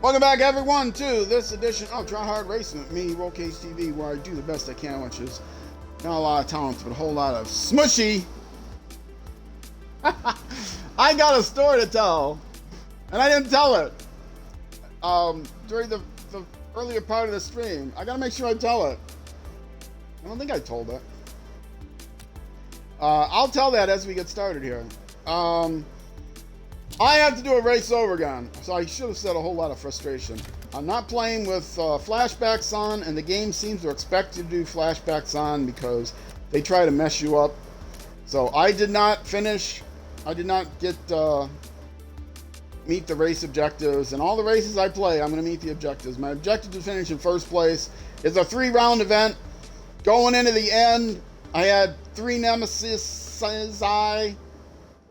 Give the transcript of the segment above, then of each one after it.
Welcome back, everyone, to this edition of Try Hard Racing with me, Roll Cage TV, where I do the best I can, which is not a lot of talent, but a whole lot of smushy. I got a story to tell, and I didn't tell it during the earlier part of the stream. I gotta make sure I tell it. I don't think I told it. I'll tell that as we get started here. I have to do a race over again, so I should have said a whole lot of frustration. I'm not playing with flashbacks on, and the game seems to expect you to do flashbacks on because they try to mess you up. So I did not finish. I did not get meet the race objectives, and all the races I play, I'm going to meet the objectives. My objective to finish in first place is a 3-round event. Going into the end, I had 3 nemesis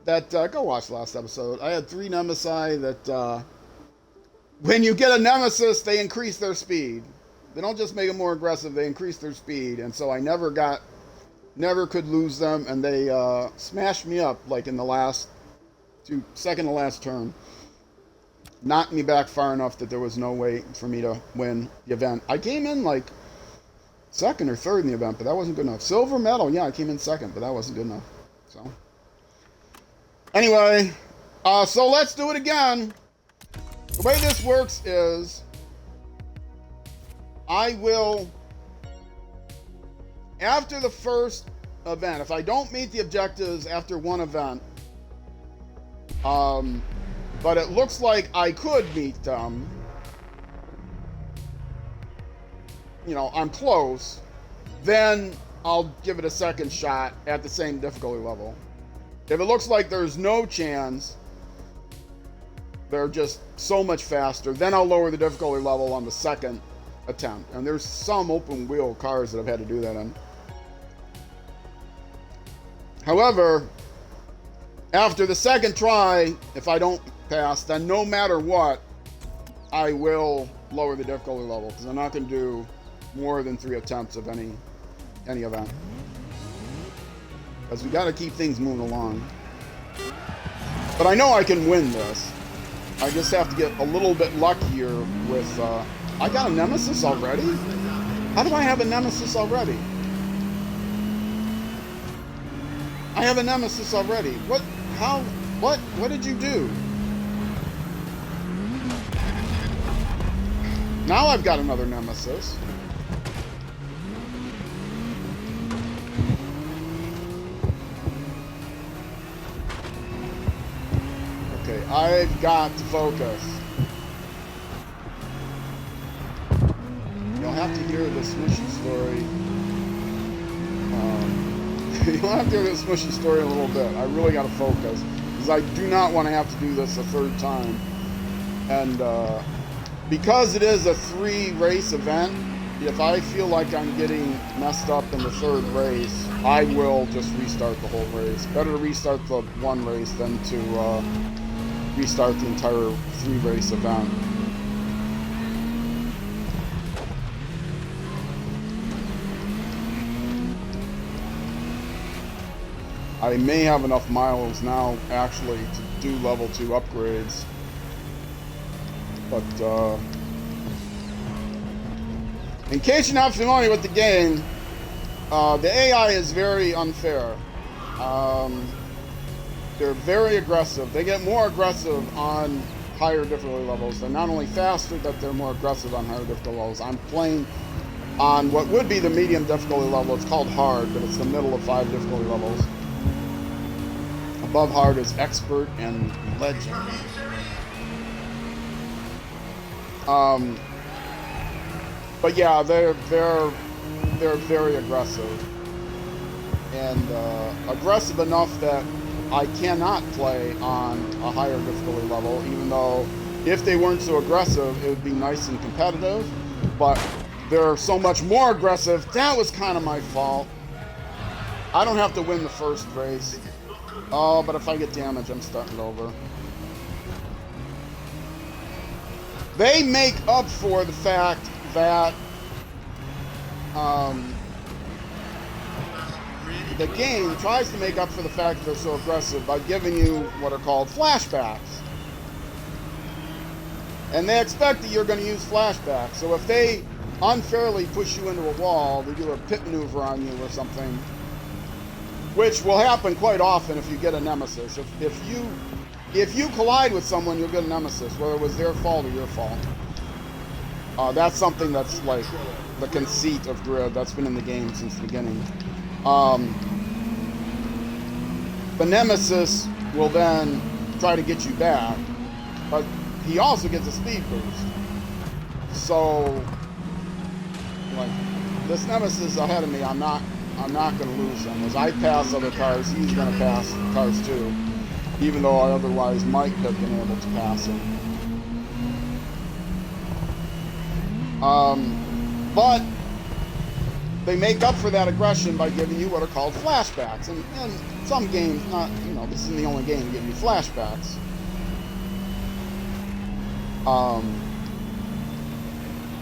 that go watch the last episode. I had 3 nemesis that when you get a nemesis, they increase their speed. They don't just make them more aggressive, they increase their speed. And so I never could lose them, and they smashed me up like in the second to last turn. Knocked me back far enough that there was no way for me to win the event. I came in like second or third in the event, but that wasn't good enough. Silver medal, yeah, I came in second, but that wasn't good enough. So anyway, so let's do it again. The way this works is I will, after the first event, if I don't meet the objectives after one event, but it looks like I could meet them, you know, I'm close, then I'll give it a second shot at the same difficulty level. If it looks like there's no chance, they're just so much faster, then I'll lower the difficulty level on the second attempt. And there's some open wheel cars that I've had to do that in. However, after the second try, if I don't pass, then no matter what, I will lower the difficulty level, because I'm not going to do more than 3 attempts of any event. Because we got to keep things moving along. But I know I can win this. I just have to get a little bit luckier with... I got a nemesis already? How do I have a nemesis already? I have a nemesis already. What? How? What did you do? Now I've got another nemesis. Okay, I've got to focus. You'll have to hear the smushy story. You'll have to hear the smushy story a little bit. I really got to focus, because I do not want to have to do this a third time. And because it is a 3-race event, if I feel like I'm getting messed up in the third race, I will just restart the whole race. Better to restart the one race than to restart the entire 3-race event. I may have enough miles now, actually, to do level 2 upgrades. But, in case you're not familiar with the game, the AI is very unfair. They're very aggressive. They get more aggressive on higher difficulty levels. They're not only faster, but they're more aggressive on higher difficulty levels. I'm playing on what would be the medium difficulty level. It's called hard, but it's the middle of 5 difficulty levels. Above hard is expert and legend. But yeah, they're very aggressive, and aggressive enough that I cannot play on a higher difficulty level, even though if they weren't so aggressive, it would be nice and competitive. But they're so much more aggressive. That was kind of my fault. I don't have to win the first race. Oh, but if I get damage, I'm starting over. They make up for the fact that the game tries to make up for the fact that they're so aggressive by giving you what are called flashbacks. And they expect that you're going to use flashbacks. So if they unfairly push you into a wall, they do a pit maneuver on you or something, which will happen quite often if you get a nemesis. If you collide with someone, you'll get a nemesis, whether it was their fault or your fault. That's something that's like the conceit of Grid. That's been in the game since the beginning. The nemesis will then try to get you back, but he also gets a speed boost. So, like, this nemesis ahead of me, I'm not going to lose him. As I pass other cars, he's going to pass cars too, even though I otherwise might have been able to pass him. But they make up for that aggression by giving you what are called flashbacks. And some games, not, you know, this isn't the only game to give you flashbacks.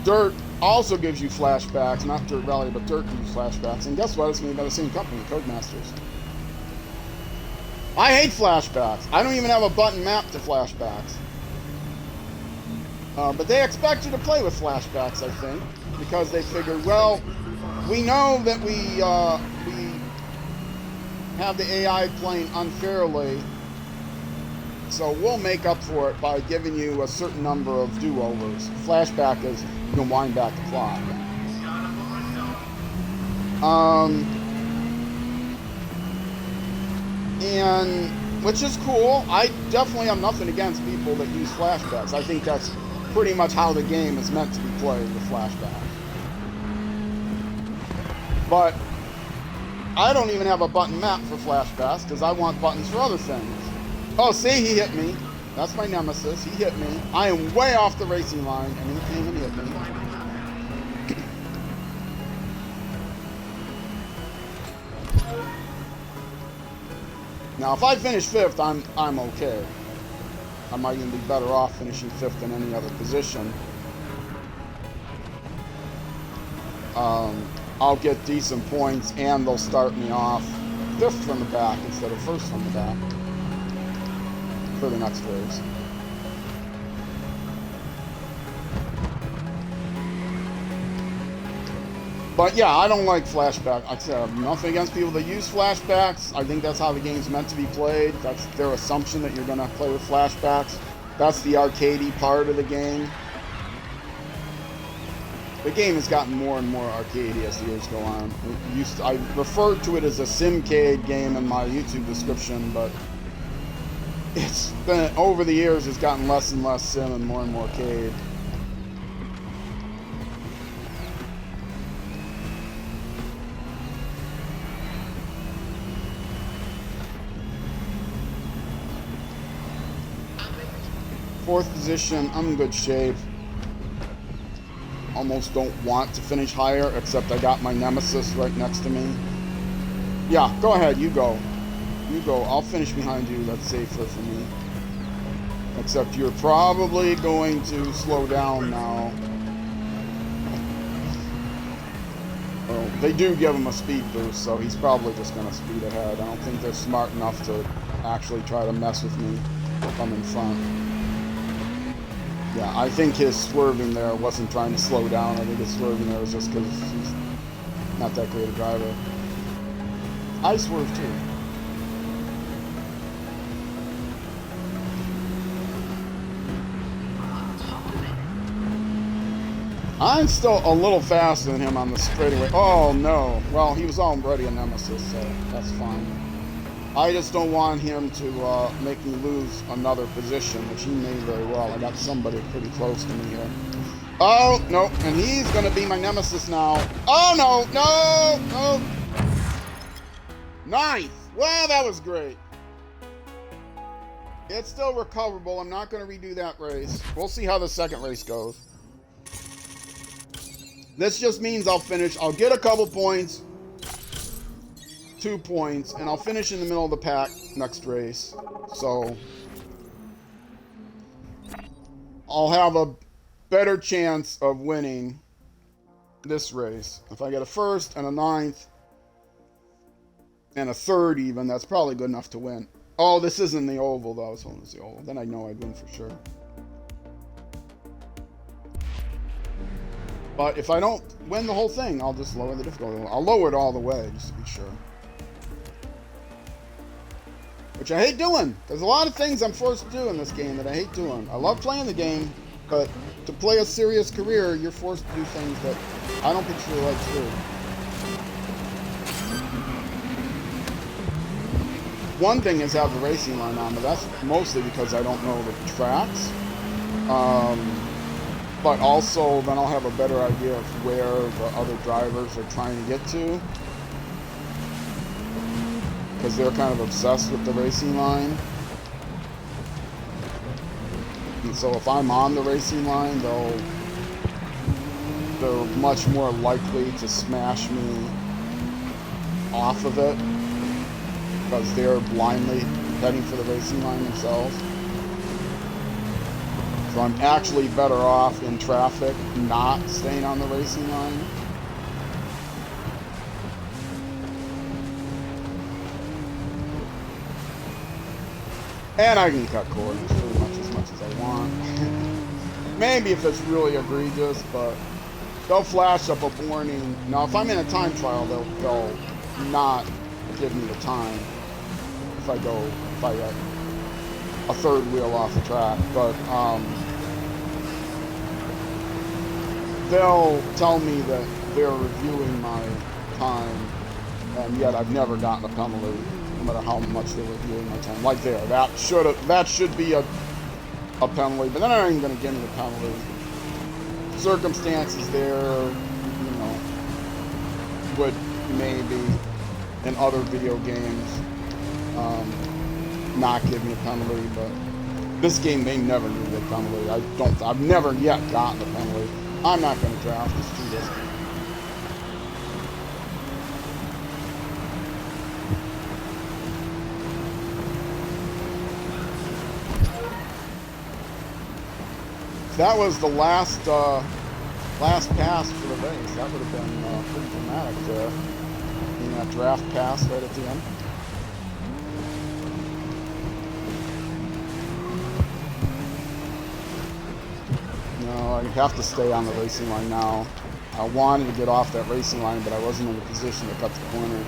Dirt also gives you flashbacks, not Dirt Rally, but Dirt gives you flashbacks. And guess what? It's made by the same company, Codemasters. I hate flashbacks. I don't even have a button map to flashbacks. But they expect you to play with flashbacks, I think, because they figure, well, we know that we have the AI playing unfairly, so we'll make up for it by giving you a certain number of do-overs. Flashback is you can wind back the clock. And which is cool. I definitely have nothing against people that use flashbacks. I think that's pretty much how the game is meant to be played, with flashbacks. But I don't even have a button map for flashbacks because I want buttons for other things. Oh, see, he hit me. That's my nemesis. He hit me. I am way off the racing line, and he came and hit me. Now, if I finish 5th, I'm okay. I might even be better off finishing 5th in any other position. I'll get decent points, and they'll start me off 5th from the back instead of 1st from the back for the next race. But yeah, I don't like flashback. Like I said, I have nothing against people that use flashbacks. I think that's how the game's meant to be played. That's their assumption that you're going to play with flashbacks. That's the arcadey part of the game. The game has gotten more and more arcadey as the years go on. I referred to it as a sim-cade game in my YouTube description, but it's been, over the years, it's gotten less and less sim and more arcade. Fourth position, I'm in good shape. Almost don't want to finish higher, except I got my nemesis right next to me. Yeah, go ahead, you go. You go, I'll finish behind you, that's safer for me. Except you're probably going to slow down now. Well, they do give him a speed boost, so he's probably just going to speed ahead. I don't think they're smart enough to actually try to mess with me if I'm in front. Yeah, I think his swerving there wasn't trying to slow down. I think his swerving there was just because he's not that great a driver. I swerve too. I'm still a little faster than him on the straightaway. Oh no. Well, he was already a nemesis, so that's fine. I just don't want him to make me lose another position, which he may very well. I got somebody pretty close to me here. Oh, no, and he's going to be my nemesis now. Oh, no, no, no. Ninth. Well, that was great. It's still recoverable. I'm not going to redo that race. We'll see how the second race goes. This just means I'll get a couple points. 2 points, and I'll finish in the middle of the pack next race. So I'll have a better chance of winning this race. If I get a 1st and a 9th and a 3rd even, that's probably good enough to win. Oh, this isn't the oval though. This one was the oval. Then I know I'd win for sure. But if I don't win the whole thing, I'll just lower the difficulty. I'll lower it all the way, just to be sure. Which I hate doing. There's a lot of things I'm forced to do in this game that I hate doing. I love playing the game, but to play a serious career, you're forced to do things that I don't particularly like to do. One thing is have the racing line on, but that's mostly because I don't know the tracks. But also, then I'll have a better idea of where the other drivers are trying to get to. Because they're kind of obsessed with the racing line. And so if I'm on the racing line, they're much more likely to smash me off of it. Because they're blindly heading for the racing line themselves. So I'm actually better off in traffic not staying on the racing line. And I can cut corners pretty much as I want. Maybe if it's really egregious, but they'll flash up a warning. Now, if I'm in a time trial, they'll not give me the time if I get a third wheel off the track. But they'll tell me that they're reviewing my time, and yet I've never gotten a penalty, no matter how much they're reviewing my time. Like there, that should be a penalty, but they're not even going to give me the penalty. Circumstances there, you know, would maybe in other video games not give me a penalty, but this game they never knew the penalty. I've never yet gotten a penalty. I'm not going to draft. It's too risky. That was the last pass for the race. That would have been pretty dramatic there. Being that draft pass right at the end. No, I have to stay on the racing line now. I wanted to get off that racing line, but I wasn't in a position to cut the corner.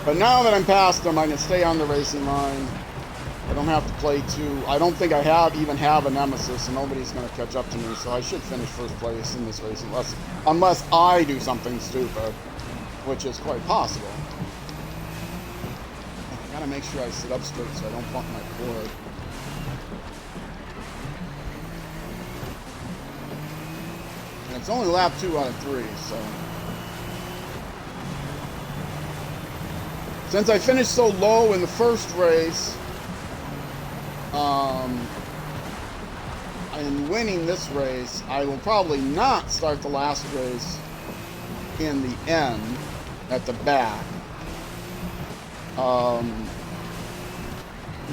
But now that I'm past them, I can stay on the racing line. I don't have to play too. I don't think I even have a nemesis, and nobody's going to catch up to me, so I should finish first place in this race, unless I do something stupid, which is quite possible. I gotta make sure I sit up straight so I don't bump my cord. And it's only lap 2 out of 3, so. Since I finished so low in the first race, in winning this race, I will probably not start the last race in the end, at the back.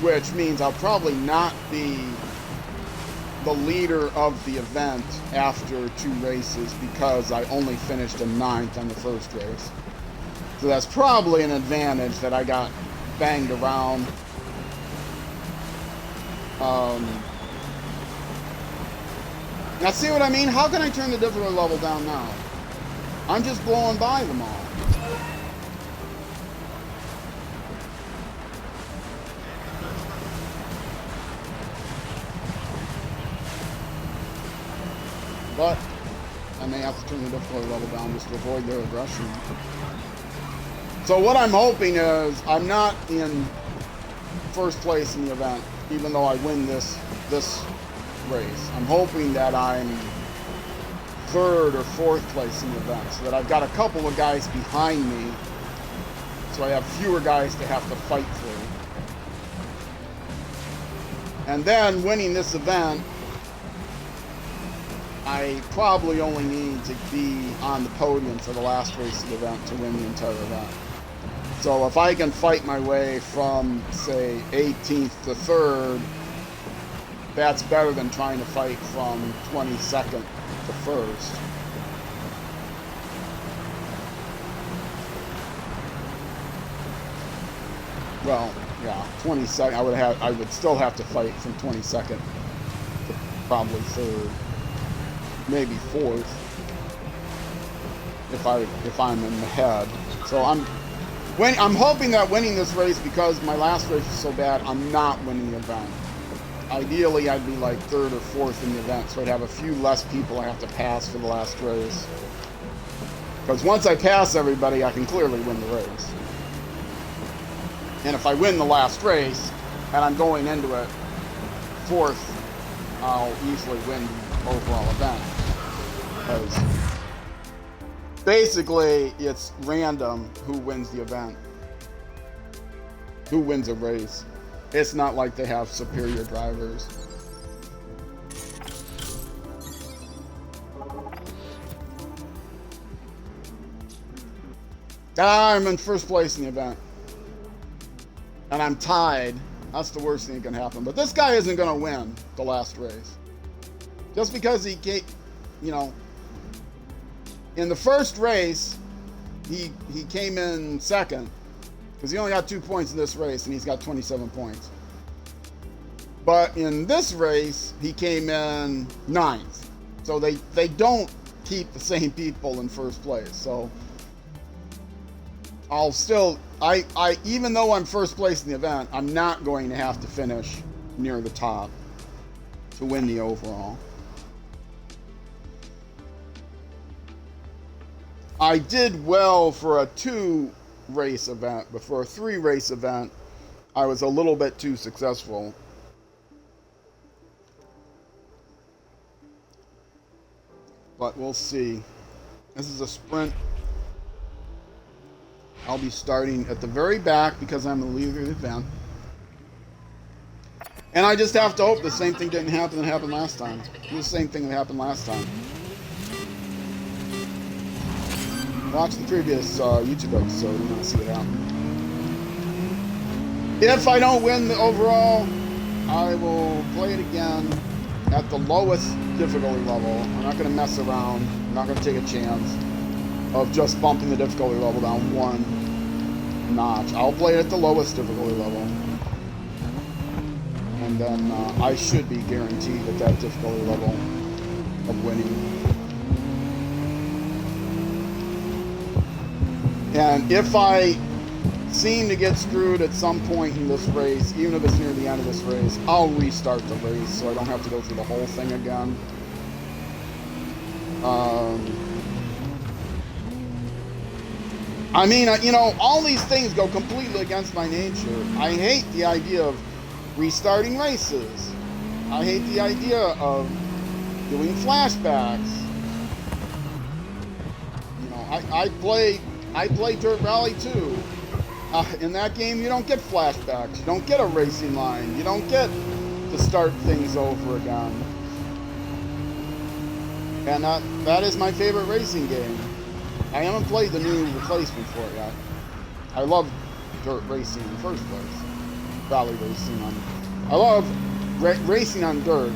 Which means I'll probably not be the leader of the event after 2 races because I only finished in 9th on the first race. So that's probably an advantage that I got banged around. Now see what I mean? How can I turn the difficulty level down now? I'm just blowing by them all. But I may have to turn the difficulty level down just to avoid their aggression. So what I'm hoping is I'm not in first place in the event, even though I win this race. I'm hoping that I'm 3rd or 4th place in the event, so that I've got a couple of guys behind me, so I have fewer guys to have to fight through. And then winning this event, I probably only need to be on the podium for the last race of the event to win the entire event. So if I can fight my way from, say, 18th to 3rd, that's better than trying to fight from 22nd to 1st. Well, yeah, 22nd. I would still have to fight from 22nd to probably 3rd. maybe fourth if I'm in the head. So I'm hoping that winning this race, because my last race was so bad, I'm not winning the event. Ideally, I'd be like third or fourth in the event, so I'd have a few less people I have to pass for the last race. Because once I pass everybody, I can clearly win the race. And if I win the last race, and I'm going into it fourth, I'll easily win the overall event. Because basically, it's random who wins the event, who wins a race. It's not like they have superior drivers. I'm in first place in the event. And I'm tied. That's the worst thing that can happen. But this guy isn't going to win the last race. Just because he can't, you know, in the first race, he came in second. Because he only got 2 points in this race, and he's got 27 points. But in this race, he came in ninth. So they don't keep the same people in first place. So I'll still, even though I'm first place in the event, I'm not going to have to finish near the top to win the overall. I did well for a 2-race event, but for a 3-race event, I was a little bit too successful. But we'll see. This is a sprint. I'll be starting at the very back because I'm the leader of the event. And I just have to hope the same thing didn't happen that happened last time. The same thing that happened last time. Watch the previous YouTube episode and you'll see what happened. If I don't win the overall, I will play it again at the lowest difficulty level. I'm not going to mess around. I'm not going to take a chance of just bumping the difficulty level down 1 notch. I'll play it at the lowest difficulty level. And then I should be guaranteed at that difficulty level of winning. And if I seem to get screwed at some point in this race, even if it's near the end of this race, I'll restart the race so I don't have to go through the whole thing again. I mean, you know, all these things go completely against my nature. I hate the idea of restarting races. I hate the idea of doing flashbacks. You know, I play Dirt Rally 2. In that game, you don't get flashbacks. You don't get a racing line. You don't get to start things over again. And that is my favorite racing game. I haven't played the new replacement for it yet. I love dirt racing in the first place. Rally racing I love racing on dirt.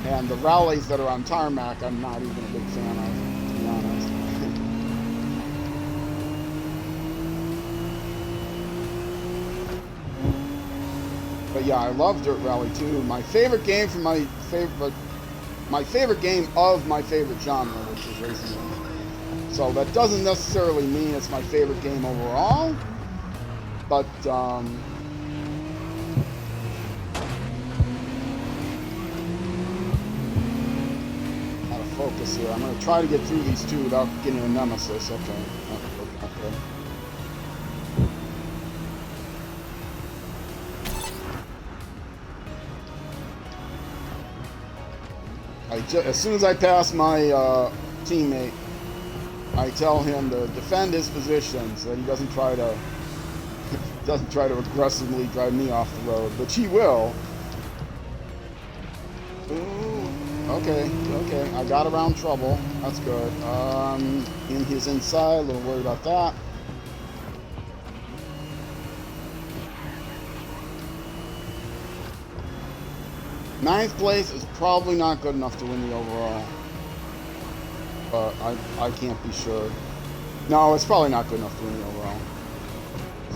And the rallies that are on tarmac, I'm not even a big fan of, to be honest. But yeah, I love Dirt Rally 2. My favorite game from my favorite game of my favorite genre, which is racing. So that doesn't necessarily mean it's my favorite game overall, but focus here. I'm going to try to get through these two without getting a nemesis. Okay. As soon as I pass my teammate, I tell him to defend his position so that he doesn't try to aggressively drive me off the road, which he will. Okay, I got around trouble. That's good. In his inside, a little worried about that. Ninth place is probably not good enough to win the overall. But I can't be sure. No, it's probably not good enough to win the overall.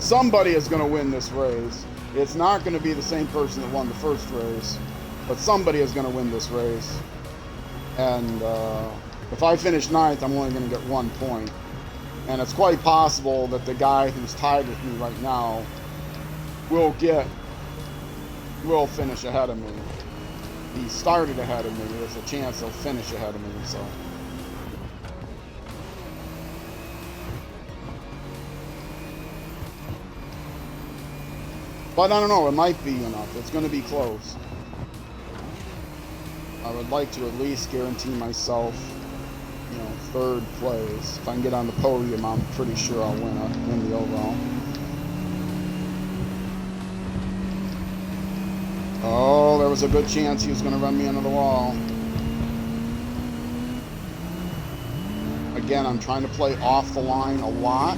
somebody is going to win this race. It's not going to be the same person that won the first race, but somebody is going to win this race. And if I finish 9th, I'm only going to get 1 point. And it's quite possible that the guy who's tied with me right now will finish ahead of me. He started ahead of me. There's a chance he'll finish ahead of me, so. But I don't know, it might be enough. It's going to be close. I would like to at least guarantee myself, 3rd place. If I can get on the podium, I'm pretty sure I'll win the overall. Oh, there was a good chance he was going to run me into the wall. Again, I'm trying to play off the line a lot.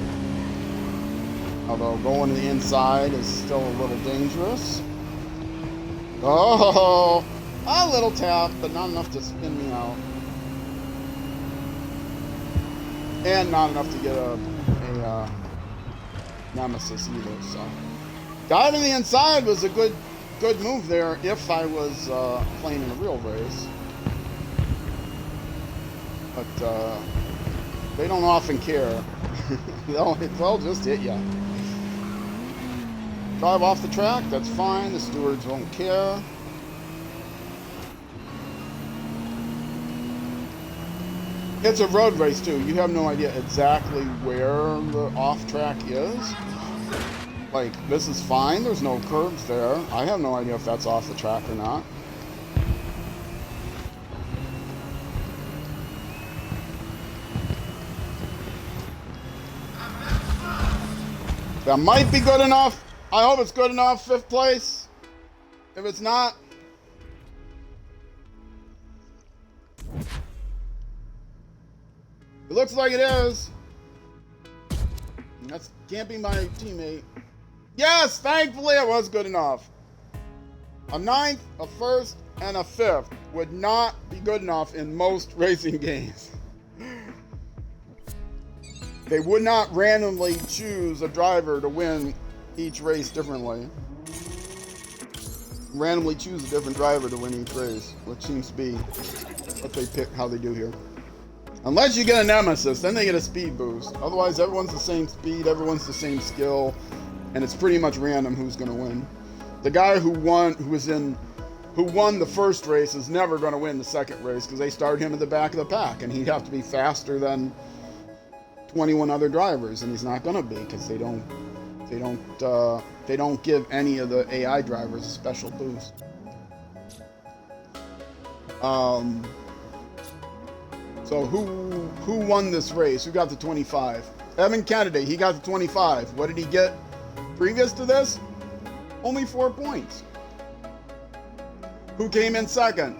Although going to the inside is still a little dangerous. Oh, a little tap, but not enough to spin me out. And not enough to get a nemesis either, so. Diving the inside was a good move there if I was playing in a real race. But they don't often care. they'll just hit you. Drive off the track, that's fine. The stewards won't care. It's a road race too. You have no idea exactly where the off track is. Like, this is fine. There's no curbs there. I have no idea if that's off the track or not. That might be good enough. I hope it's good enough. 5th place. If it's not, it looks like it is. That can't be my teammate. Yes, thankfully it was good enough. A 9th, a 1st, and a 5th would not be good enough in most racing games. They would not randomly choose a driver to win each race differently. Randomly choose a different driver to win each race, which seems to be what they pick, how they do here. Unless you get a nemesis, then they get a speed boost. Otherwise, everyone's the same speed, everyone's the same skill, and it's pretty much random who's going to win. The guy who won the first race is never going to win the second race because they started him at the back of the pack, and he'd have to be faster than 21 other drivers, and he's not going to be because they don't give any of the AI drivers a special boost. So who won this race? Who got the 25? Evan Kennedy, he got the 25. What did he get previous to this? Only 4 points. Who came in second?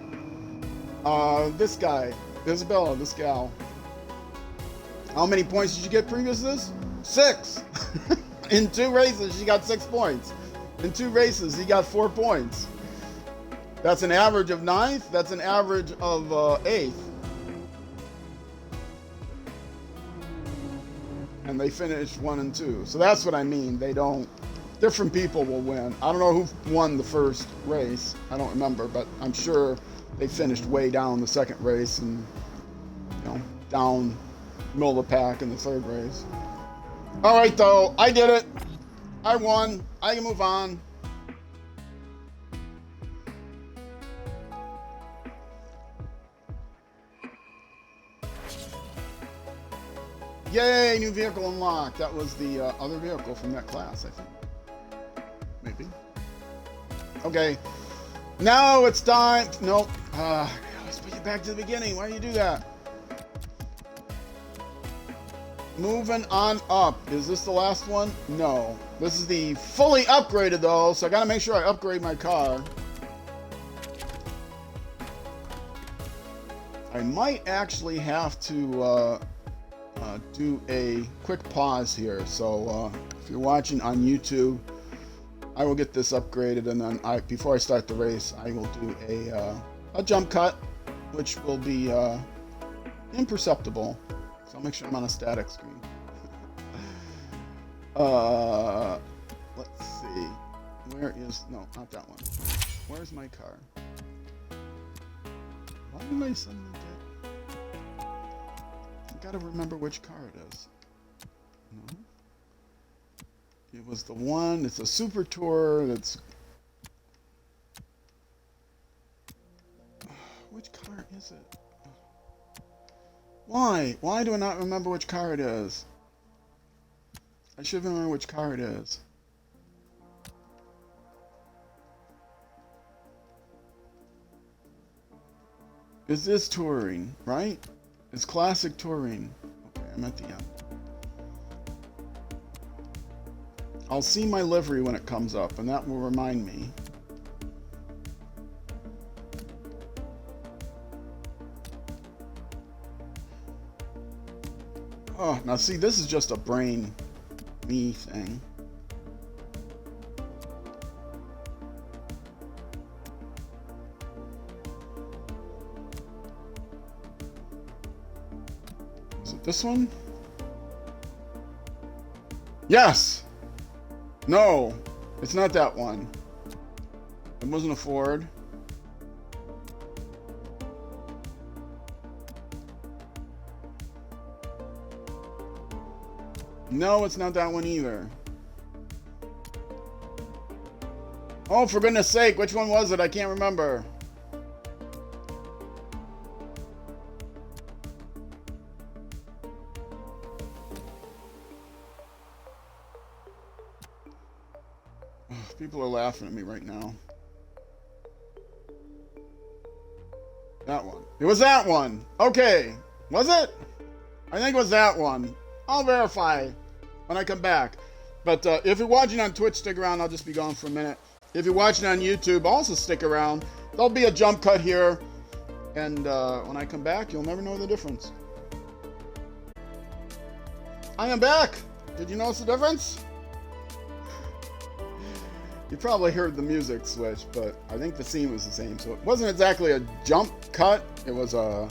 This guy, Isabella, this gal. How many points did you get previous to this? 6. In 2 races, she got 6 points. In 2 races, he got 4 points. That's an average of 9th. That's an average of 8th. And they finished 1 and 2. So that's what I mean. Different people will win. I don't know who won the first race. I don't remember, but I'm sure they finished way down the second race and, down middle of the pack in the 3rd race. All right, though. I did it. I won. I can move on. Yay, new vehicle unlocked. That was the other vehicle from that class, I think. Maybe. Okay. Now it's time. Nope. Let's put you back to the beginning. Why do you do that? Moving on up. Is this the last one? No. This is the fully upgraded, though, so I gotta make sure I upgrade my car. I might actually have to do a quick pause here. So if you're watching on YouTube, I will get this upgraded, and then before I start the race, I will do a jump cut, which will be imperceptible. So I'll make sure I'm on a static screen. Uh, let's see. Where is... No, not that one. Where's my car? Why did I suddenly get... I gotta remember which car it is. No. It was the one... It's a Super Tour that's... Which car is it? Why? Why do I not remember which car it is? I should remember which car it is. Is this touring, right? It's classic touring. Okay, I'm at the end. I'll see my livery when it comes up, and that will remind me. Oh, now see, this is just a brain me thing. Is it this one? Yes! No, it's not that one. It wasn't a Ford. No, it's not that one either. Oh, for goodness sake, which one was it? I can't remember. People are laughing at me right now. That one. It was that one. Okay. Was it? I think it was that one. I'll verify when I come back. But if you're watching on Twitch, stick around. I'll just be gone for a minute. If you're watching on YouTube, also stick around. There'll be a jump cut here. And when I come back, you'll never know the difference. I am back. Did you notice the difference? You probably heard the music switch, but I think the scene was the same. So it wasn't exactly a jump cut. It was a...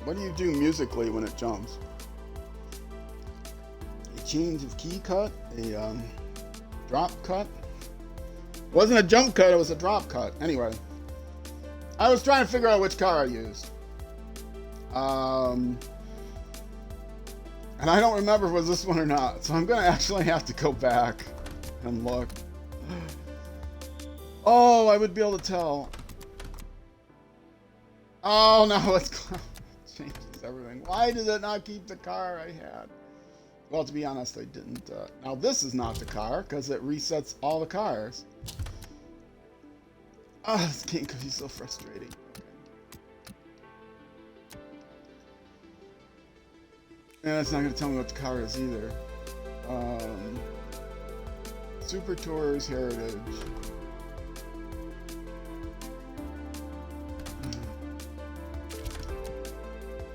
What do you do musically when it jumps? A change of key cut? A drop cut? It wasn't a jump cut, it was a drop cut. Anyway. I was trying to figure out which car I used. And I don't remember if it was this one or not. So I'm going to actually have to go back and look. Oh, I would be able to tell. Oh, no, it's changes everything. Why did it not keep the car I had? Well, to be honest, I didn't. Now, this is not the car because it resets all the cars. Oh, this game could be so frustrating. And it's not going to tell me what the car is either. Super Tours Heritage.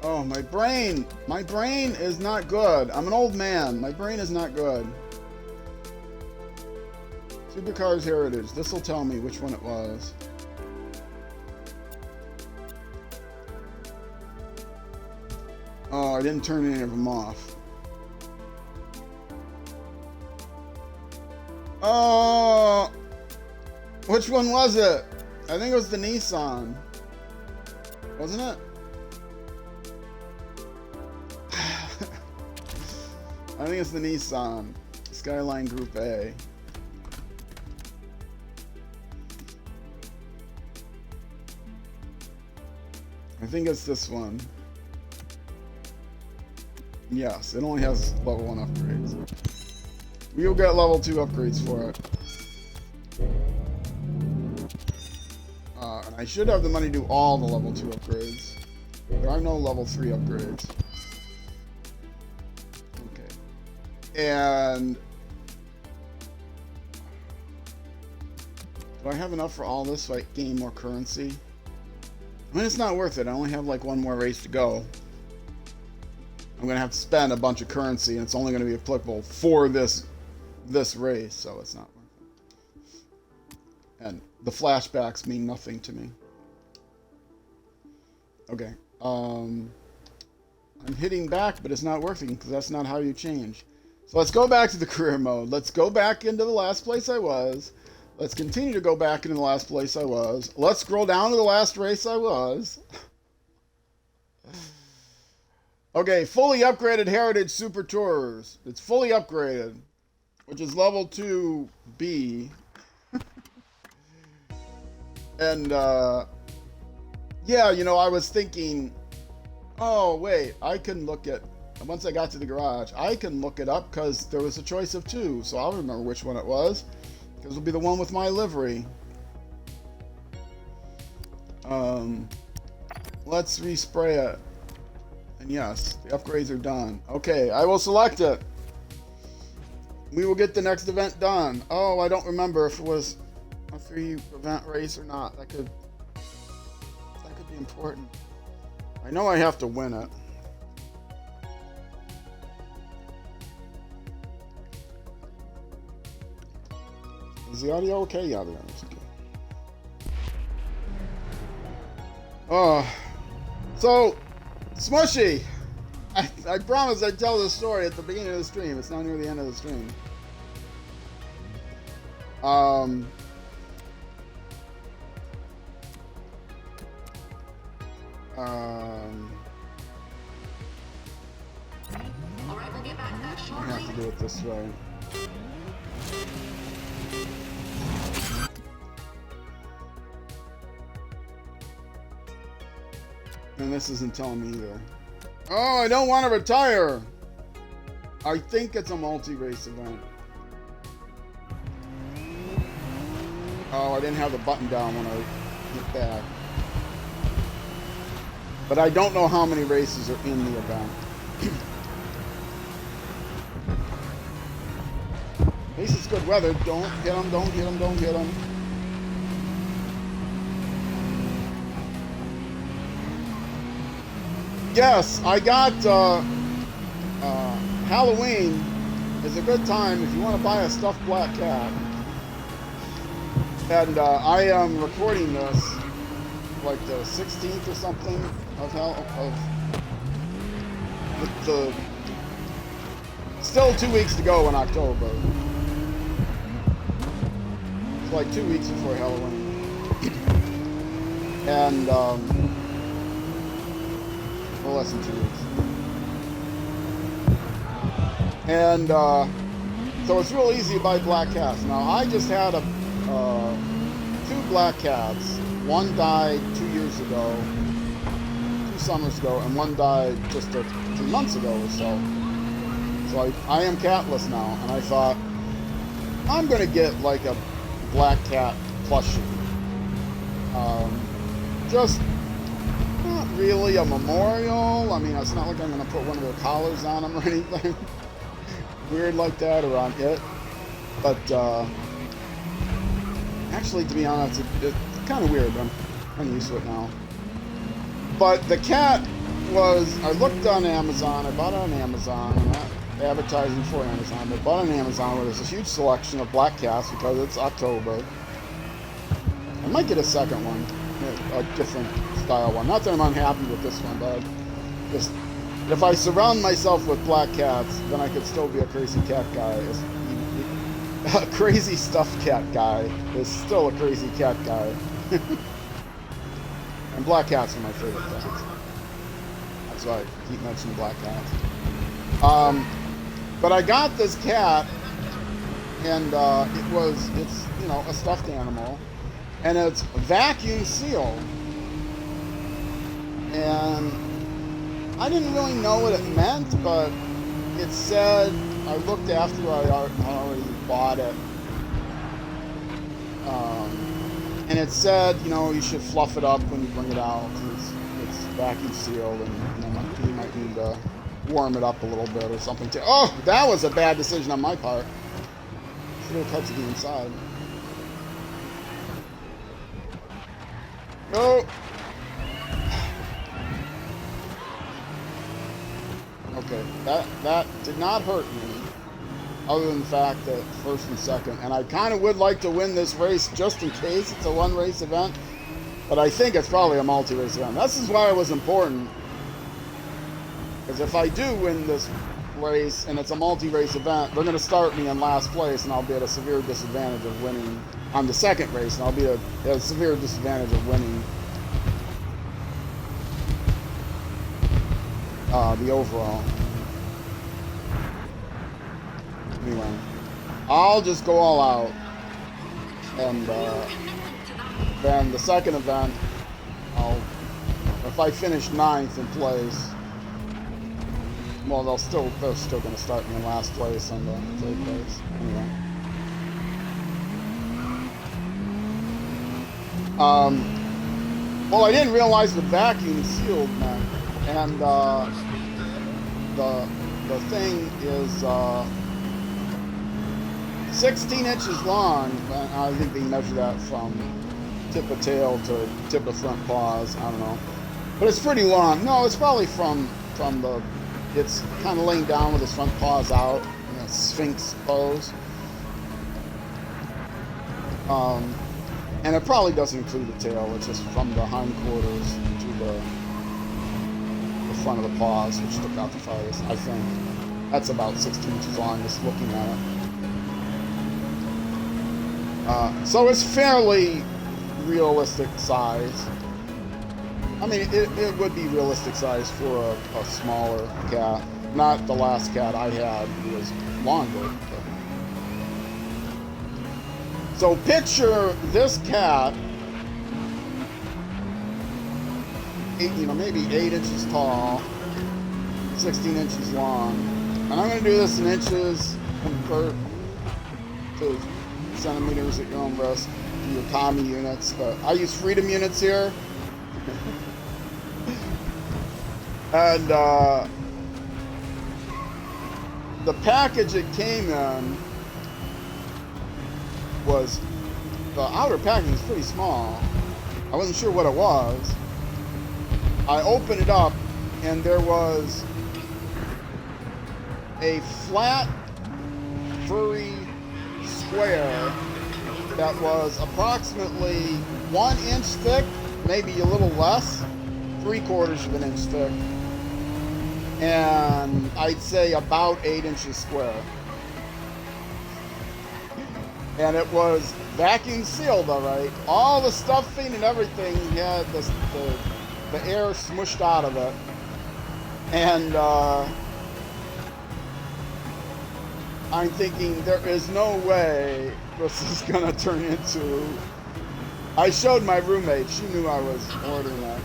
Oh, my brain! My brain is not good. I'm an old man. My brain is not good. Supercars Heritage. This will tell me which one it was. Oh, I didn't turn any of them off. Oh! Which one was it? I think it was the Nissan. Wasn't it? I think it's the Nissan Skyline Group A. I think it's this one. Yes, it only has level 1 upgrades. We'll get level 2 upgrades for it. And I should have the money to do all the level 2 upgrades. There are no level 3 upgrades. And do I have enough for all this so I gain more currency? I mean, it's not worth it. I only have like one more race to go. I'm going to have to spend a bunch of currency, and it's only going to be applicable for this race, so it's not worth it. And the flashbacks mean nothing to me. Okay. I'm hitting back, but it's not working because that's not how you change. So let's go back to the career mode. Let's go back into the last place I was. Let's continue to go back into the last place I was. Let's scroll down to the last race I was. Okay, fully upgraded Heritage Super Tourers. It's fully upgraded, which is level 2B. And, yeah, you know, I was thinking, oh, wait, I can look at, once I got to the garage, I can look it up because there was a choice of 2. So I'll remember which one it was, because it'll be the one with my livery. Let's respray it. And yes, the upgrades are done. Okay, I will select it. We will get the next event done. Oh, I don't remember if it was a 3-event race or not. That could be important. I know I have to win it. Is the audio okay? Yeah, the audio's okay. Oh, so Smushy, I promise I'd tell this story at the beginning of the stream. It's now near the end of the stream. Alright, we'll get back to that I shortly. have to do it this way. And this isn't telling me either. Oh, I don't want to retire. I think it's a multi-race event. Oh, I didn't have the button down when I hit back. But I don't know how many races are in the event. At least it's good weather. Don't hit them, don't hit them, don't hit them. Yes, I got Halloween is a good time if you want to buy a stuffed black cat. And I am recording this like the 16th or something of the still 2 weeks to go in October. It's like 2 weeks before Halloween. And well, less than 2 weeks. And so it's real easy to buy black cats. Now I just had 2 black cats. One died 2 years ago, 2 summers ago, and one died just 2 months ago or so. So I am catless now, and I thought I'm gonna get like a black cat plushie. Just not really a memorial. I mean, it's not like I'm gonna put one of their collars on them or anything weird like that, or on it. But actually, to be honest, it's kind of weird, but I'm kind of used to it now. But the cat was, I looked on Amazon, I bought it on Amazon, I'm not advertising for Amazon, but bought on Amazon where there's a huge selection of black cats because it's October. I might get a second one, a different style one. Not that I'm unhappy with this one, but just, if I surround myself with black cats, then I could still be a crazy cat guy. A crazy stuffed cat guy is still a crazy cat guy. And black cats are my favorite cats. That's why I keep mentioning black cats. But I got this cat, and it's you know, a stuffed animal, and it's vacuum sealed. And I didn't really know what it meant, but it said, I looked after I already bought it, and it said, you know, you should fluff it up when you bring it out. It's vacuum sealed, and you might need to warm it up a little bit or something too. Oh, that was a bad decision on my part. Should have cut to the inside. Oh. Okay, that did not hurt me, other than the fact that first and second, and I kind of would like to win this race just in case it's a one-race event, but I think it's probably a multi-race event. This is why it was important, because Because if I do win this race and it's a multi-race event, they're going to start me in last place, and I'll be at a severe disadvantage of winning on the second race, and I'll be at a severe disadvantage of winning the overall. Anyway, I'll just go all out, and then the second event, if I finish 9th in place, well, they're still going to start me in last place on the 3rd place. Anyway. Well, I didn't realize the vacuum sealed meant, and the thing is 16 inches long. I think they measure that from tip of tail to tip of front paws. I don't know, but it's pretty long. No, it's probably from the. It's kind of laying down with its front paws out, you know, sphinx pose. And it probably doesn't include the tail. It's just from the hindquarters to the front of the paws, which took out the farthest, I think. That's about 16 inches long, just looking at it. So it's fairly realistic size. I mean, it would be realistic size for a smaller cat. Not the last cat I had, who was longer. But. So picture this cat, maybe 8 inches tall, 16 inches long. And I'm going to do this in inches, convert to centimeters at your own risk, to your Tommy units. But I use freedom units here. And the package it came in was, the outer packaging is pretty small. I wasn't sure what it was. I opened it up and there was a flat, furry square that was approximately 1 inch thick, maybe a little less, 3/4 of an inch thick, and I'd say about 8 inches square. And it was vacuum sealed, all right. All the stuffing and everything had the air smushed out of it. And I'm thinking there is no way this is gonna turn into. I showed my roommate. She knew I was ordering it.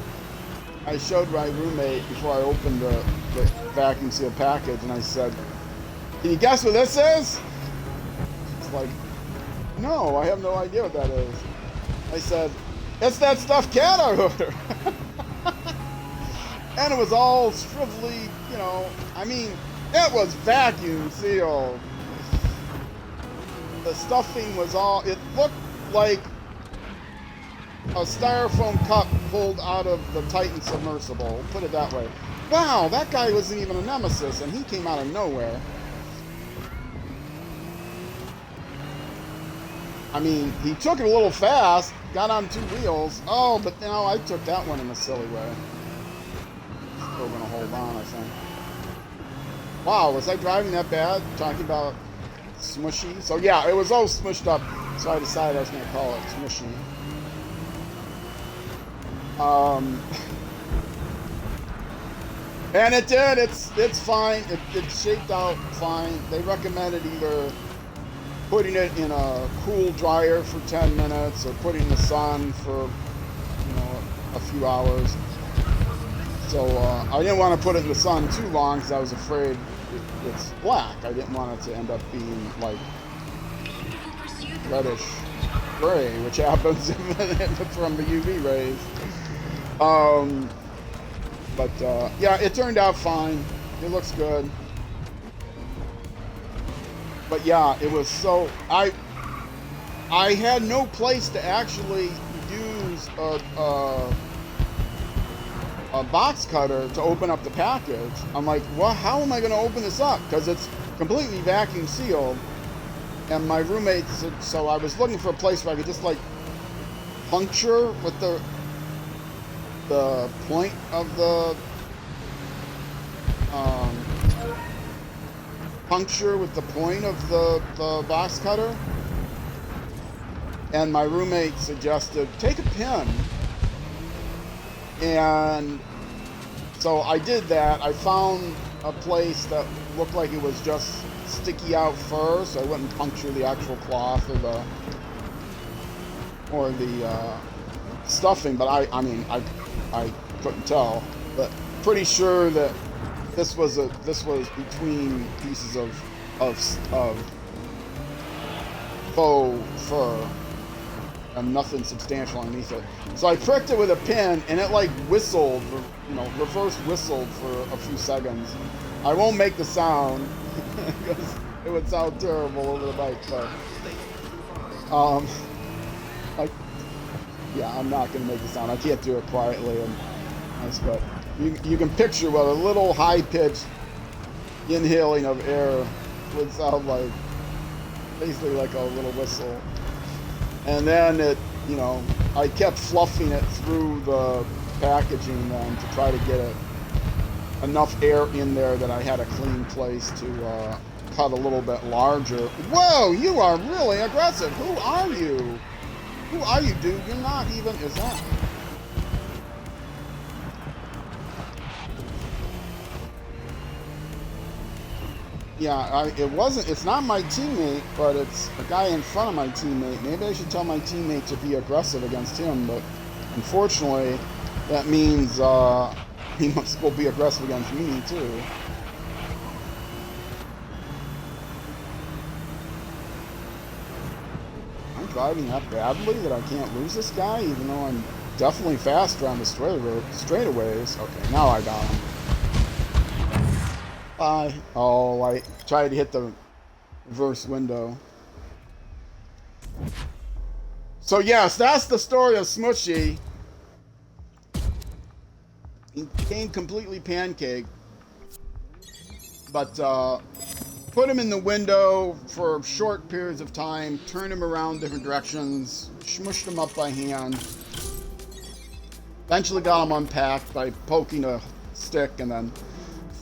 I showed my roommate before I opened the vacuum sealed package, and I said, "Can you guess what this is?" It's like, "No, I have no idea what that is." I said, "It's that stuffed cat I ordered." And it was all shrivelly, I mean, it was vacuum sealed. The stuffing was all, it looked like a styrofoam cup pulled out of the Titan submersible, put it that way. Wow, that guy wasn't even a nemesis, and he came out of nowhere. I mean, he took it a little fast, got on 2 wheels. Oh, but now I took that one in a silly way. Still gonna hold on, I think. Wow, was I driving that bad? Talking about smushy? So yeah, it was all smushed up, so I decided I was gonna call it smushy. And it did. It's fine. It shaped out fine. They recommended either putting it in a cool dryer for 10 minutes or putting it in the sun for a few hours. So I didn't want to put it in the sun too long because I was afraid it's black. I didn't want it to end up being like reddish gray, which happens from the UV rays. But yeah, it turned out fine. It looks good. But yeah, it was so I had no place to actually use a box cutter to open up the package. I'm like, well, how am I going to open this up? Because it's completely vacuum sealed. And my roommate said, so I was looking for a place where I could just like puncture with the point of the um, puncture with the point of the box cutter. And my roommate suggested, take a pin. And so I did that. I found a place that looked like it was just sticky out fur, so I wouldn't puncture the actual cloth or the stuffing. But I mean, I couldn't tell. But pretty sure that this was between pieces of faux fur and nothing substantial underneath it. So I pricked it with a pin, and it like whistled, reverse whistled for a few seconds. I won't make the sound because it would sound terrible over the mic, but I'm not gonna make the sound. I can't do it quietly and nice, but you can picture what a little high-pitched inhaling of air would sound like, basically like a little whistle. And then I kept fluffing it through the packaging then to try to get it enough air in there that I had a clean place to cut a little bit larger. Whoa, you are really aggressive. Who are you? Who are you, dude? You're not even, is that? Yeah, it's not my teammate, but it's a guy in front of my teammate. Maybe I should tell my teammate to be aggressive against him, but unfortunately, that means he must go be aggressive against me, too. I'm driving that badly that I can't lose this guy, even though I'm definitely faster on the straightaways. Okay, now I got him. Oh, I tried to hit the reverse window. So yes, that's the story of Smushy. He came completely pancaked. But put him in the window for short periods of time, turned him around different directions, smushed him up by hand. Eventually got him unpacked by poking a stick and then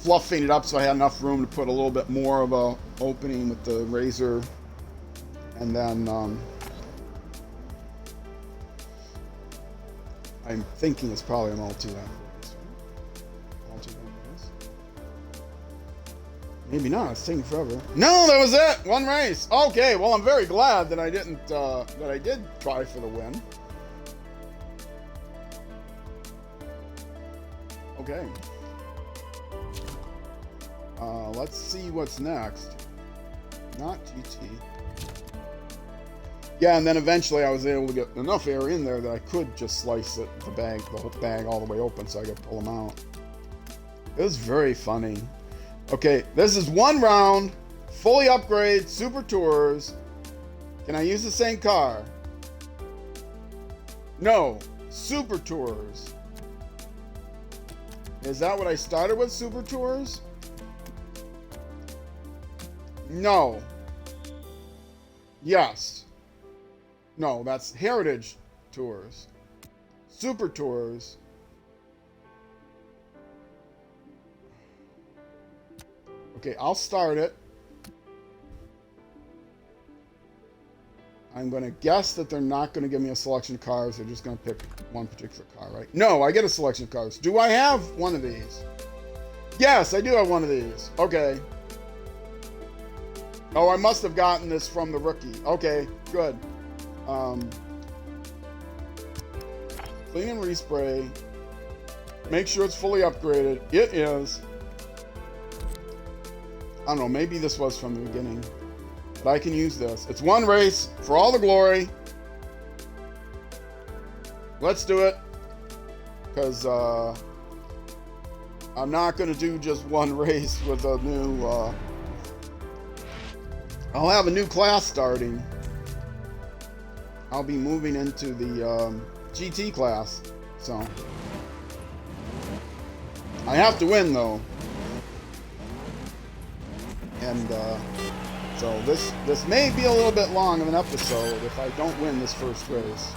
fluffing it up so I had enough room to put a little bit more of a opening with the razor, and then I'm thinking it's probably a multi. Maybe not. It's taking forever. No, that was it. One race. Okay. Well, I'm very glad that I didn't. That I did try for the win. Okay. Let's see what's next. Not GT. Yeah, and then eventually I was able to get enough air in there that I could just slice the whole bag all the way open so I could pull them out. It was very funny. Okay, this is one round, fully upgrade, Super Tours. Can I use the same car? No, Super Tours. Is that what I started with, Super Tours? No. Yes. No, that's Heritage Tours. Super Tours. Okay, I'll start it. I'm going to guess that they're not going to give me a selection of cars. They're just going to pick one particular car, right? No, I get a selection of cars. Do I have one of these? Yes, I do have one of these. Okay. Oh, I must have gotten this from the rookie. Okay, good. Clean and respray. Make sure it's fully upgraded. It is. I don't know, maybe this was from the beginning. But I can use this. It's one race for all the glory. Let's do it. Because I'm not going to do just one race with a new... I'll have a new class starting. I'll be moving into the GT class. So I have to win, though. And so this may be a little bit long of an episode if I don't win this first race.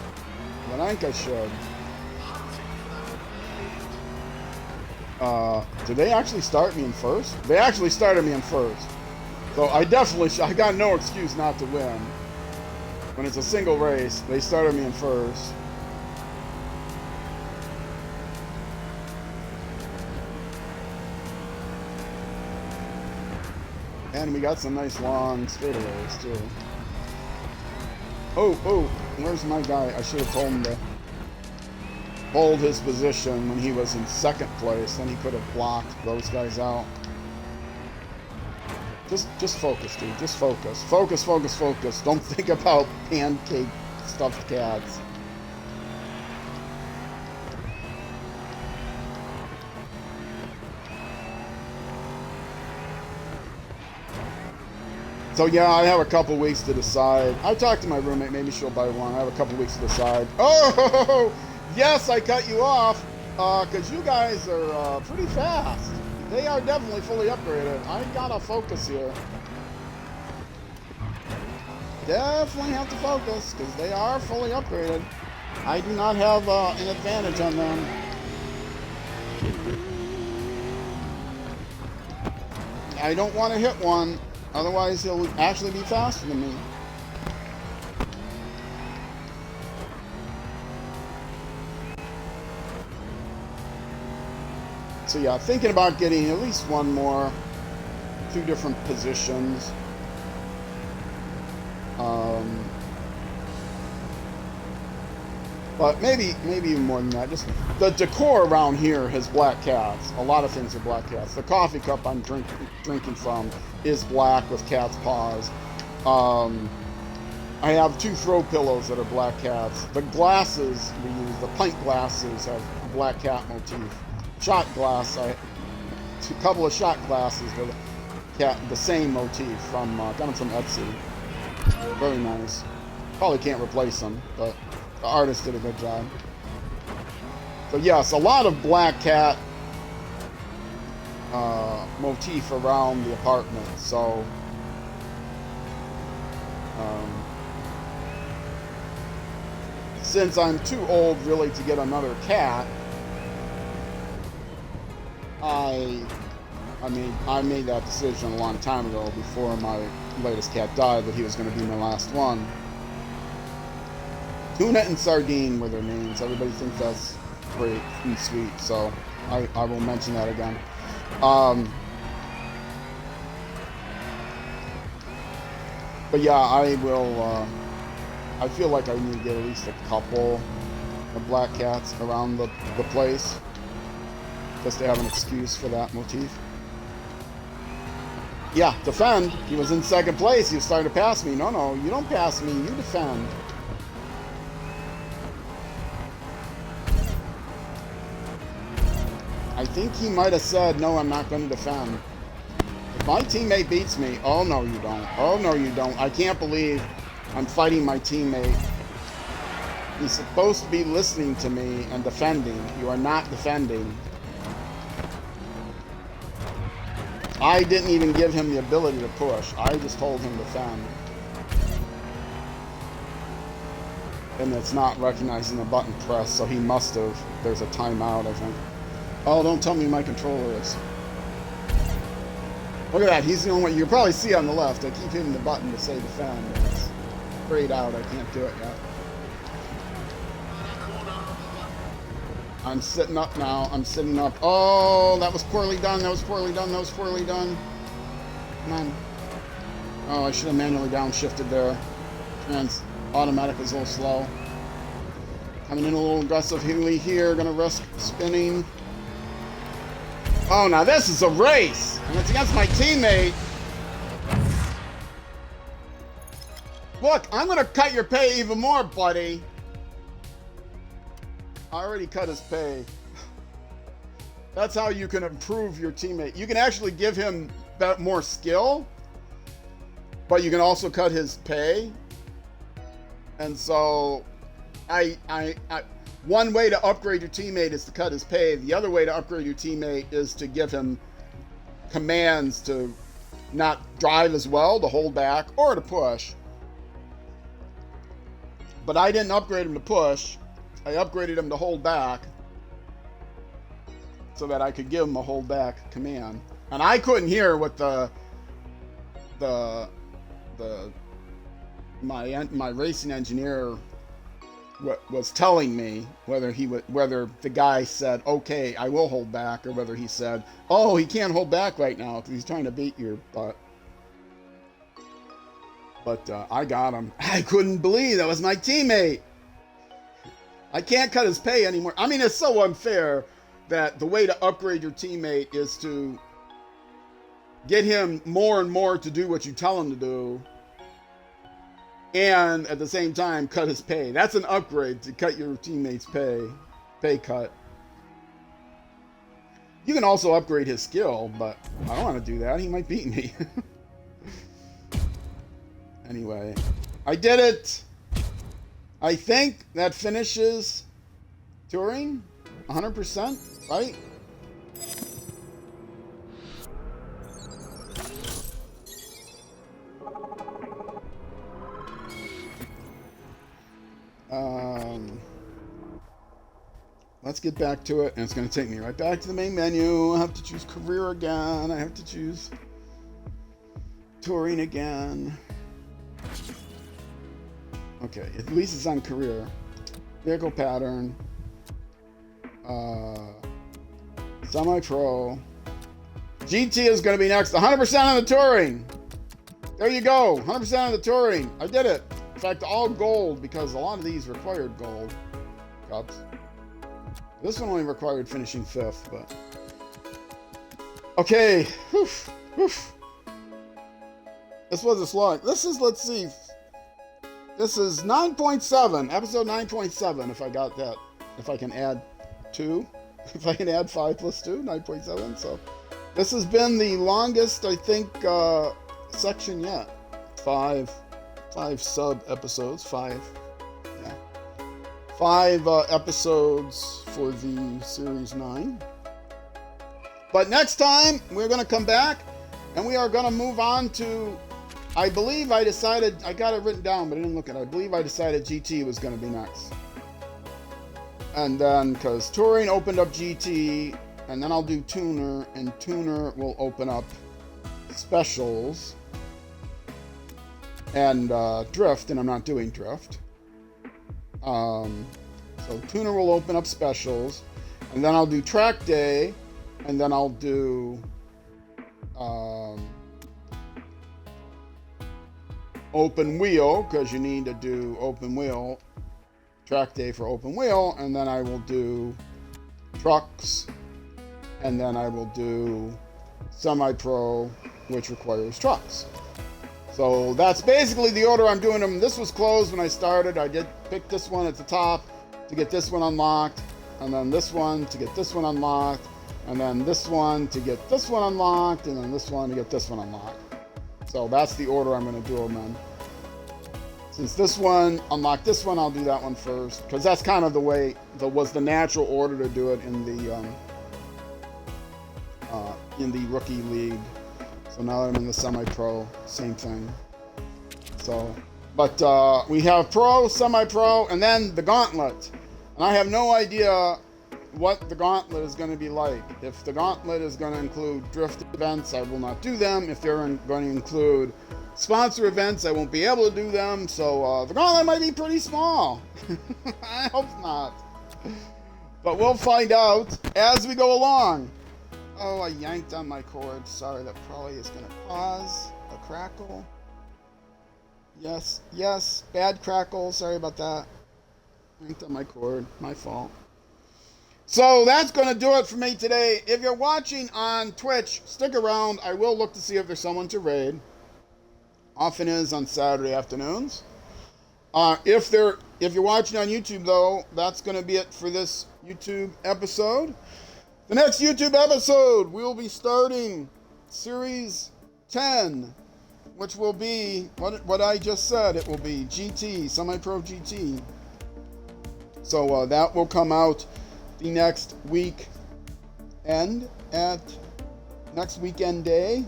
But I think I should. Did they actually start me in first? They actually started me in first. So I got no excuse not to win. When it's a single race, they started me in first. And we got some nice long straightaways too. Oh, where's my guy? I should have told him to hold his position when he was in second place. Then he could have blocked those guys out. Just focus, dude. Just focus. Focus. Don't think about pancake stuffed cats. So yeah, I have a couple weeks to decide. I talked to my roommate, maybe she'll buy one. I have a couple weeks to decide. Oh, yes, I cut you off, because you guys are pretty fast. They are definitely fully upgraded. I gotta focus here. Definitely have to focus, because they are fully upgraded. I do not have an advantage on them. I don't want to hit one. Otherwise, he'll actually be faster than me. So yeah, thinking about getting at least one more, 2 different positions. But maybe even more than that. Just the decor around here has black cats. A lot of things are black cats. The coffee cup I'm drinking from is black with cat's paws. I have 2 throw pillows that are black cats. The glasses we use, the pint glasses, have black cat motif. Shot glass, a couple of shot glasses with the same motif from got them from Etsy. Very nice. Probably can't replace them, but the artist did a good job. So yes, a lot of black cat motif around the apartment. So since I'm too old really to get another cat, I made that decision a long time ago before my latest cat died that he was going to be my last one. Tuna and Sardine were their names. Everybody thinks that's great and sweet, so I will mention that again. But yeah, I will. I feel like I need to get at least a couple of black cats around the place, just to have an excuse for that motif. Yeah, defend. He was in second place. He was starting to pass me. No, you don't pass me. You defend. I think he might have said, no, I'm not going to defend. If my teammate beats me, oh, no, you don't. Oh, no, you don't. I can't believe I'm fighting my teammate. He's supposed to be listening to me and defending. You are not defending. I didn't even give him the ability to push. I just told him to defend. And it's not recognizing the button press, so he must have. There's a timeout, I think. Oh, don't tell me my controller is. Look at that. He's the only one. You can probably see on the left. I keep hitting the button to say defend. It's grayed out. I can't do it yet. I'm sitting up now. I'm sitting up. Oh, that was poorly done. That was poorly done. That was poorly done. Come on. Oh, I should have manually downshifted there. Automatic was a little slow. Coming in a little aggressively here. Gonna risk spinning. Oh, now this is a race. And it's against my teammate. Look, I'm gonna cut your pay even more, buddy. I already cut his pay. That's how you can improve your teammate. You can actually give him more skill, but you can also cut his pay. And so, one way to upgrade your teammate is to cut his pay. The other way to upgrade your teammate is to give him commands to not drive as well, to hold back, or to push. But I didn't upgrade him to push. I upgraded him to hold back. so that I could give him a hold back command. And I couldn't hear what my racing engineer was telling me, whether the guy said, okay, I will hold back, or whether he said, oh, he can't hold back right now because he's trying to beat your butt. But I got him. I couldn't believe that was my teammate. I can't cut his pay anymore. I mean, it's so unfair that the way to upgrade your teammate is to get him more and more to do what you tell him to do, and at the same time cut his pay. That's an upgrade, to cut your teammate's pay cut. You can also upgrade his skill, but I don't want to do that. He might beat me. Anyway, I did it. I think that finishes touring 100%, right? Let's get back to it, and it's going to take me right back to the main menu. I have to choose career again. I have to choose touring again. Okay, at least it's on career. Vehicle pattern. Semi-pro. GT is going to be next. 100% on the touring. There you go. 100% on the touring. I did it. In fact, all gold, because a lot of these required gold cups. This one only required finishing 5th, but... Okay. Whew. Whew. This was a slog. This is, let's see. This is 9.7. Episode 9.7, if I got that. If I can add 2. If I can add 5 plus 2, 9.7. So, this has been the longest, I think, section yet. 5 sub-episodes. 5. Yeah. 5 episodes for the Series 9. But next time, we're going to come back, and we are going to move on to... I believe I decided... I got it written down, but I didn't look at it. I believe I decided GT was going to be next. And then, because Touring opened up GT, and then I'll do Tuner, and Tuner will open up Specials. And Drift, and I'm not doing Drift. So Tuner will open up Specials, and then I'll do Track Day, and then I'll do Open Wheel, because you need to do Open Wheel, Track Day for Open Wheel, and then I will do Trucks, and then I will do Semi-Pro, which requires Trucks. So that's basically the order I'm doing them. This was closed when I started. I did pick this one at the top to get this one unlocked, and then this one to get this one unlocked, and then this one to get this one unlocked, and then this one to get this one unlocked. So that's the order I'm going to do them in. Since this one unlocked this one, I'll do that one first, because that's kind of the way, was the natural order to do it in the rookie league. So now that I'm in the semi-pro, same thing. So, but we have pro, semi-pro, and then the gauntlet. And I have no idea what the gauntlet is going to be like. If the gauntlet is going to include drift events, I will not do them. If they're going to include sponsor events, I won't be able to do them. So the gauntlet might be pretty small. I hope not. But we'll find out as we go along. Oh, I yanked on my cord. Sorry, that probably is going to cause a crackle. Yes, bad crackle. Sorry about that. Yanked on my cord. My fault. So that's going to do it for me today. If you're watching on Twitch, stick around. I will look to see if there's someone to raid. Often is on Saturday afternoons. If you're watching on YouTube, though, that's going to be it for this YouTube episode. The next YouTube episode, we'll be starting Series 10, which will be what I just said. It will be GT, Semi-Pro GT. So that will come out the next weekend next weekend day,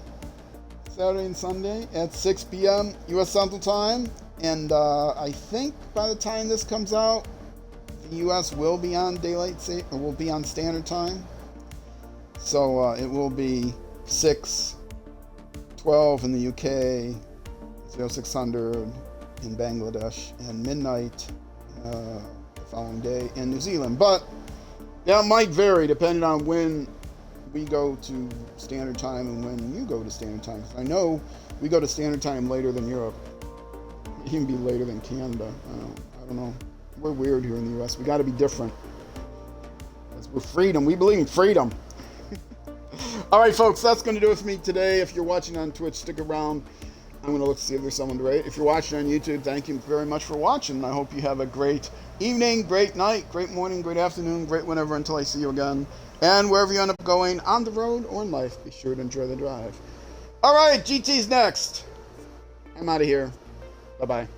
Saturday and Sunday at 6 p.m. U.S. Central Time. And I think by the time this comes out, the U.S. will be on will be on Standard Time. So it will be 6:12 in the UK, 0600 in Bangladesh, and midnight the following day in New Zealand. But that might vary depending on when we go to standard time and when you go to standard time. I know we go to standard time later than Europe. Even be later than Canada. I don't know. We're weird here in the US. We got to be different. We're freedom. We believe in freedom. All right, folks, that's going to do it for me today. If you're watching on Twitch, stick around. I'm going to look to see if there's someone to rate. If you're watching on YouTube, thank you very much for watching. I hope you have a great evening, great night, great morning, great afternoon, great whenever until I see you again. And wherever you end up going, on the road or in life, be sure to enjoy the drive. All right, GT's next. I'm out of here. Bye-bye.